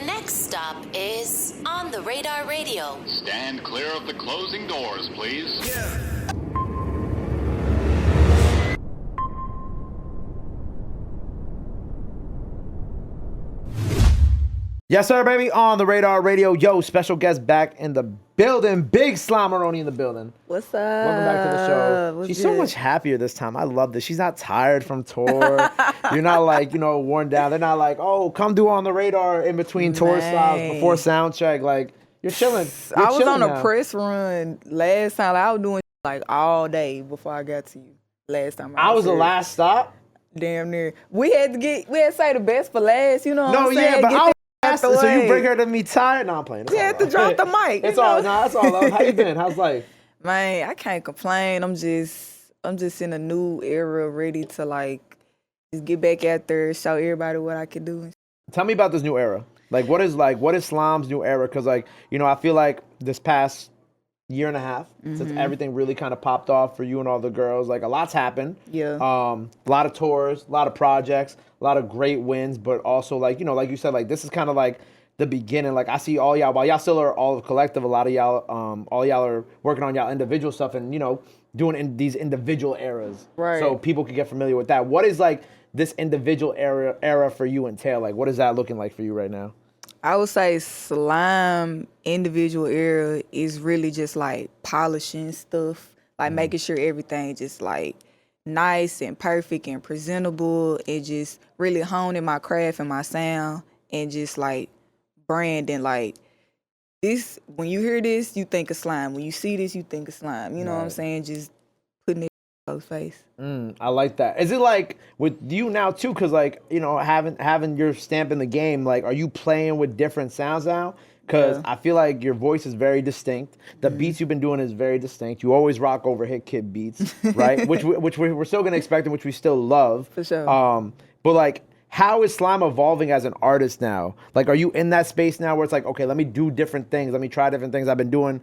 next stop is On the Radar Radio. Stand clear of the closing doors, please. Yes, sir, baby. On the Radar Radio. Yo, special guest back in the building. Big Slimeroni in the building. What's up? Welcome back to the show. What's She's good? so much happier this time. I love this. She's not tired from tour. You're not like, worn down. They're not like, oh, come do On the Radar in between tour stops before sound check. Like, you're chilling. I was on now. a press run last time. I was doing like all day before I got to you. Last time I was the here. last stop. Damn near. We had to say the best for last. You know what I'm saying? Yeah, but Get I was that last. out the So you way. bring her to me tired? No, I'm playing. You had to drop the mic. It's all. No, that's all love. How you been? How's life? Man, I can't complain. I'm just in a new era, ready to like just get back out there, show everybody what I can do. Tell me about this new era. Like, what is Slime's new era? Because, like, I feel like this past year and a half, since everything really kind of popped off for you and all the girls, like, a lot's happened. Yeah. A lot of tours, a lot of projects, a lot of great wins, but also, like, like you said, like, this is kind of like the beginning. Like, I see all y'all, while y'all still are all collective, a lot of y'all, all y'all are working on y'all individual stuff and, doing in these individual eras. Right. So people can get familiar with that. What is, like, this individual era for you entail? Like, what is that looking like for you right now? I would say Slime individual era is really just like polishing stuff, like making sure everything just like nice and perfect and presentable, and just really honing my craft and my sound, and just like branding. Like this, when you hear this, you think of Slime. When you see this, you think of Slime. You know what I'm saying? Just putting it in people's face. I like that. Is it like with you now too? Because like having your stamp in the game, like are you playing with different sounds now? Because I feel like your voice is very distinct. The beats you've been doing is very distinct. You always rock over hit kid beats, right? which we're still gonna expect and which we still love. For sure. But like, how is Slime evolving as an artist now? Like, are you in that space now where it's like, okay, let me do different things. Let me try different things. I've been doing,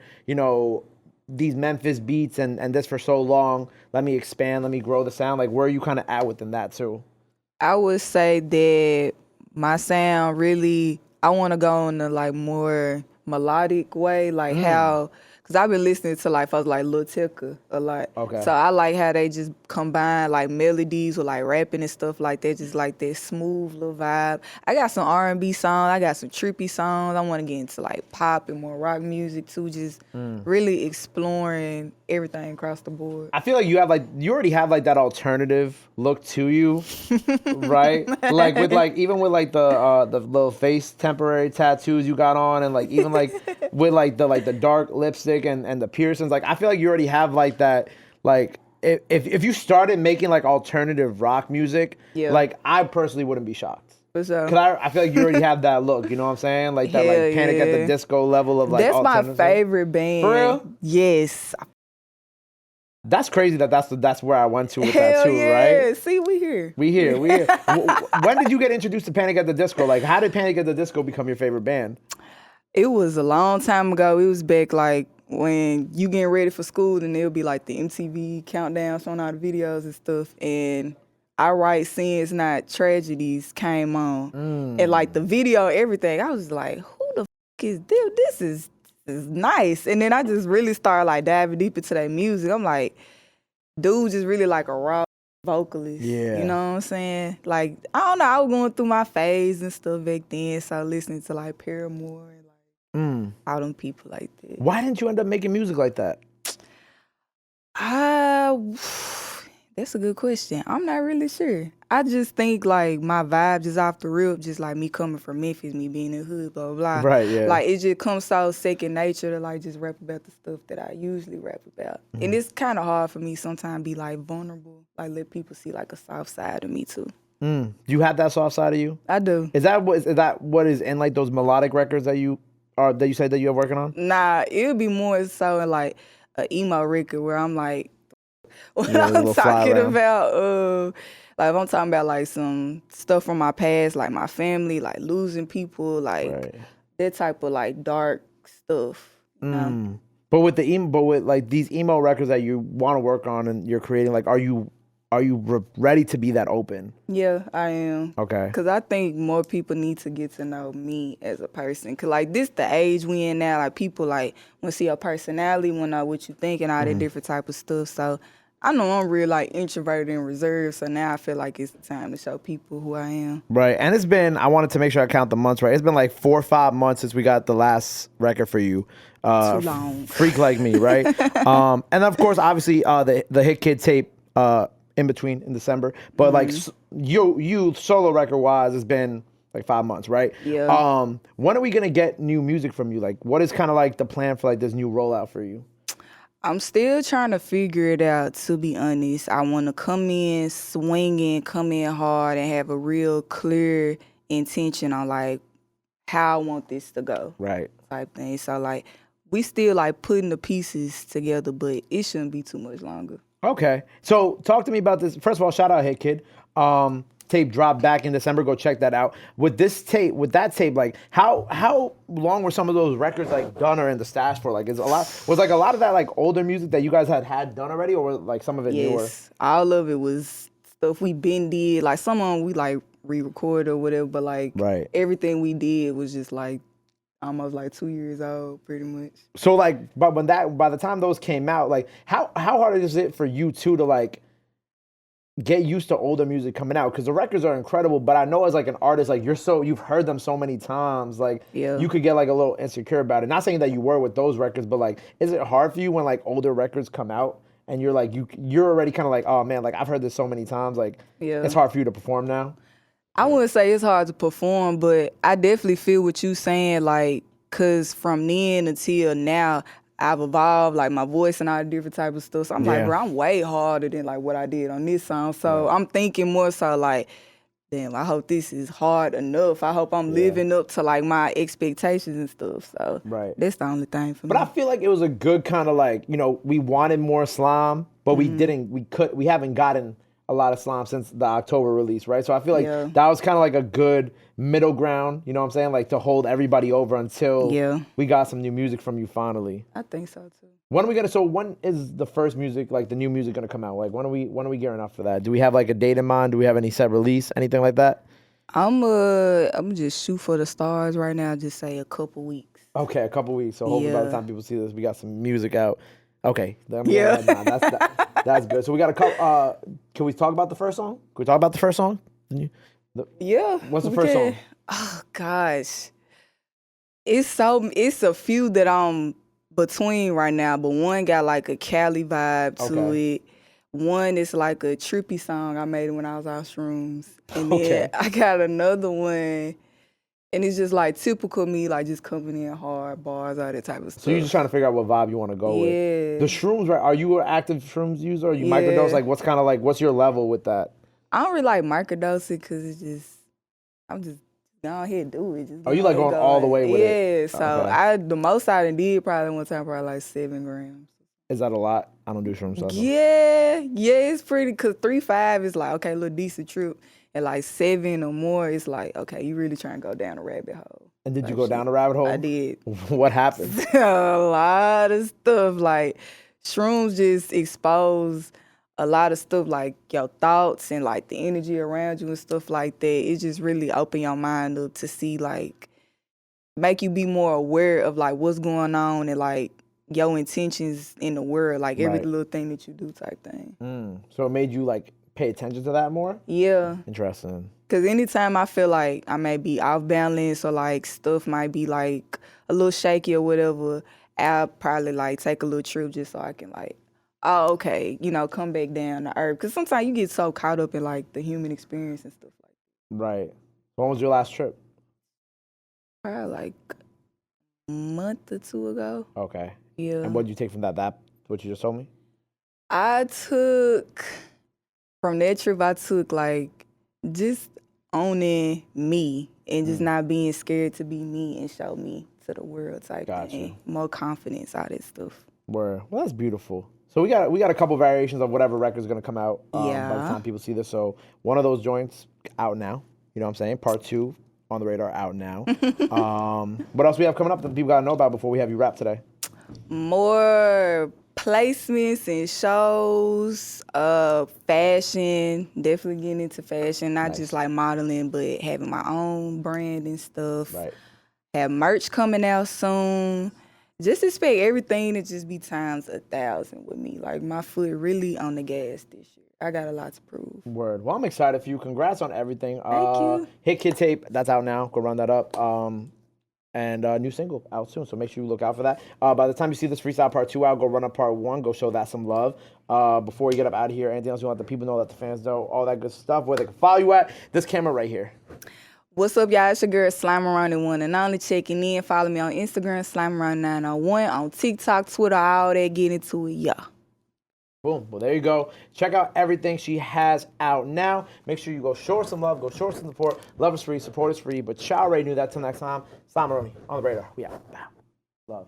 these Memphis beats and this for so long. Let me expand, let me grow the sound. Like, where are you kind of at within that too? I would say that my sound really, I want to go in a like more melodic way, like how, because I've been listening to like folks like Lil Ticka a lot. Okay. So I like how they just combine like melodies with like rapping and stuff like that, just like that smooth little vibe. I got some R&B songs, I got some trippy songs. I want to get into like pop and more rock music too, just really exploring everything across the board. I feel like you already have like that alternative look to you, right? Like with like even with like the little face temporary tattoos you got on, and like even like with like the dark lipstick and the piercings. Like I feel like you already have like that. Like if you started making like alternative rock music, like I personally wouldn't be shocked. For sure. Cause I feel like you already have that look. You know what I'm saying? Like that like Panic at the Disco level of like. That's my alternative. favorite band. For real? Yes. That's crazy that's where I went to with Hell that too, yeah. right? See, we here. We here. When did you get introduced to Panic at the Disco? Like, how did Panic at the Disco become your favorite band? It was a long time ago. It was back like when you getting ready for school, and it'll be like the MTV countdown, showing all the videos and stuff. And I Write Sins Not Tragedies came on. And like the video, everything, I was like, who the is this? This is nice. And then I just really started like diving deep into that music. I'm like, dude just really like a raw vocalist. Yeah. You know what I'm saying? Like, I don't know, I was going through my phase and stuff back then, so listening to like Paramore and like all them people like that. Why didn't you end up making music like that? That's a good question. I'm not really sure. I just think like my vibe just off the rip, just like me coming from Memphis, me being in the hood, blah, blah, blah. Right, yeah. Like it just comes so second nature to like just rap about the stuff that I usually rap about. And it's kind of hard for me sometimes be like vulnerable, like let people see like a soft side of me too. Do you have that soft side of you? I do. Is that what is in like those melodic records that you said that you're working on? Nah, it would be more so in like an emo record where I'm like, when Yeah, I'm talking around. about, like if I'm talking about like some stuff from my past, like my family, like losing people, like that type of like dark stuff. You know? But with like these emo records that you want to work on and you're creating, like, are you are you ready to be that open? Yeah, I am. Okay. Because I think more people need to get to know me as a person. Because, like, this the age we in now. Like, people, like, want to see your personality, want to know what you think and all that different type of stuff. So, I know I'm real, like, introverted and reserved. So, now I feel like it's time to show people who I am. Right. And it's been, I wanted to make sure I count the months right. It's been like 4 or 5 months since we got the last record for you. Too long. Freak Like Me, right? And, of course, obviously, the Hit Kid tape in between in December. But, like, you solo record-wise, it's been like 5 months, right? Yeah. When are we going to get new music from you? Like, what is kind of like the plan for, like, this new rollout for you? I'm still trying to figure it out, to be honest. I want to come in swinging, come in hard, and have a real clear intention on, like, how I want this to go. Right. Type thing. So, like, we still, like, putting the pieces together, but it shouldn't be too much longer. Okay. So talk to me about this. First of all, shout out Hit Kid. Tape dropped back in December. Go check that out. With that tape, like how long were some of those records like done or in the stash for? Like, was like a lot of that like older music that you guys had done already, or like some of it newer? Yes, all of it was stuff we been did. Like some of them we like re-recorded or whatever, but like everything we did was just like almost like 2 years old, pretty much. So like, but by the time those came out, like how hard is it for you two to like get used to older music coming out? Because the records are incredible, but I know as like an artist, like you've heard them so many times, like you could get like a little insecure about it. Not saying that you were with those records, but like, is it hard for you when like older records come out and you're like you're already kind of like, oh man, like I've heard this so many times, like it's hard for you to perform now? I wouldn't say it's hard to perform, but I definitely feel what you saying, like, cause from then until now, I've evolved, like my voice and all the different type of stuff. So I'm like, bro, I'm way harder than like what I did on this song. So I'm thinking more so like, damn, I hope this is hard enough. I hope I'm living up to like my expectations and stuff. So that's the only thing for me. But I feel like it was a good kind of like, you know, we wanted more Slime, but we haven't gotten a lot of Slime since the October release, right? So I feel like that was kind of like a good middle ground, you know what I'm saying? Like to hold everybody over until we got some new music from you finally. I think so too. When is the first music, like the new music gonna come out? Like when are we gearing up for that? Do we have like a date in mind? Do we have any set release, anything like that? I'm just shoot for the stars right now, just say a couple weeks. Okay, a couple weeks. So hopefully by the time people see this, we got some music out. Okay. That's good. So we got a couple. Can we talk about the first song? Can we talk about the first song? What's the first song? Oh gosh, it's a few that I'm between right now, but one got like a Cali vibe to it. One is like a trippy song I made when I was on shrooms, and then I got another one. And it's just like typical me, like just coming in hard, bars, all that type of stuff. So you're just trying to figure out what vibe you want to go with. The shrooms, right? Are you an active shrooms user? Are you microdose? Like what's your level with that? I don't really like microdosing because it's just, I'm just down here do it. Just you like going all the way with it? Yeah, so the most I done did probably one time, probably like 7 grams. Is that a lot? I don't do shrooms. So it's pretty, because 3-5 is like, okay, a little decent trip. And like 7 or more, it's like, okay, you really trying to go down a rabbit hole. And did you go down the rabbit hole? I did. What happened? A lot of stuff. Like shrooms just expose a lot of stuff, like your thoughts and like the energy around you and stuff like that. It just really open your mind up to see, like, make you be more aware of like what's going on and like your intentions in the world, like every little thing that you do type thing. So it made you like pay attention to that more? Yeah. Interesting. Because anytime I feel like I may be off balance or like stuff might be like a little shaky or whatever, I'll probably like take a little trip just so I can like, oh, okay, come back down to earth. Because sometimes you get so caught up in like the human experience and stuff like that. Right. When was your last trip? Probably like a month or 2 ago. Okay. Yeah. And what did you take from that, what you just told me? From that trip, I took like just owning me and just not being scared to be me and show me to the world type thing. More confidence, all that stuff. Well, that's beautiful. So we got a couple variations of whatever record's gonna come out by the time people see this. So one of those joints out now. You know what I'm saying? Part 2 on the radar out now. What else we have coming up that people gotta know about before we have you rap today? More placements and shows, fashion, definitely getting into fashion, not just like modeling, but having my own brand and stuff. Right. Have merch coming out soon. Just expect everything to just be times 1,000 with me. Like, my foot really on the gas this year. I got a lot to prove. Word. Well, I'm excited for you. Congrats on everything. Thank you. Hit Kid Tape. That's out now. Go run that up. And new single out soon, so make sure you look out for that. By the time you see this freestyle part 2 out, go run up part 1. Go show that some love. Before we get up out of here, anything else you want the people know, let the fans know, all that good stuff, where they can follow you at? This camera right here. What's up, y'all? It's your girl, Slimeroni, one and only. Checking in. Follow me on Instagram, Slimeroni901. On TikTok, Twitter, all that. Get into it, yeah. Boom. Well, there you go. Check out everything she has out now. Make sure you go show her some love. Go show her some support. Love is free. Support is free. But y'all already knew that. Till next time, Slimeroni on the radar. We out. Love.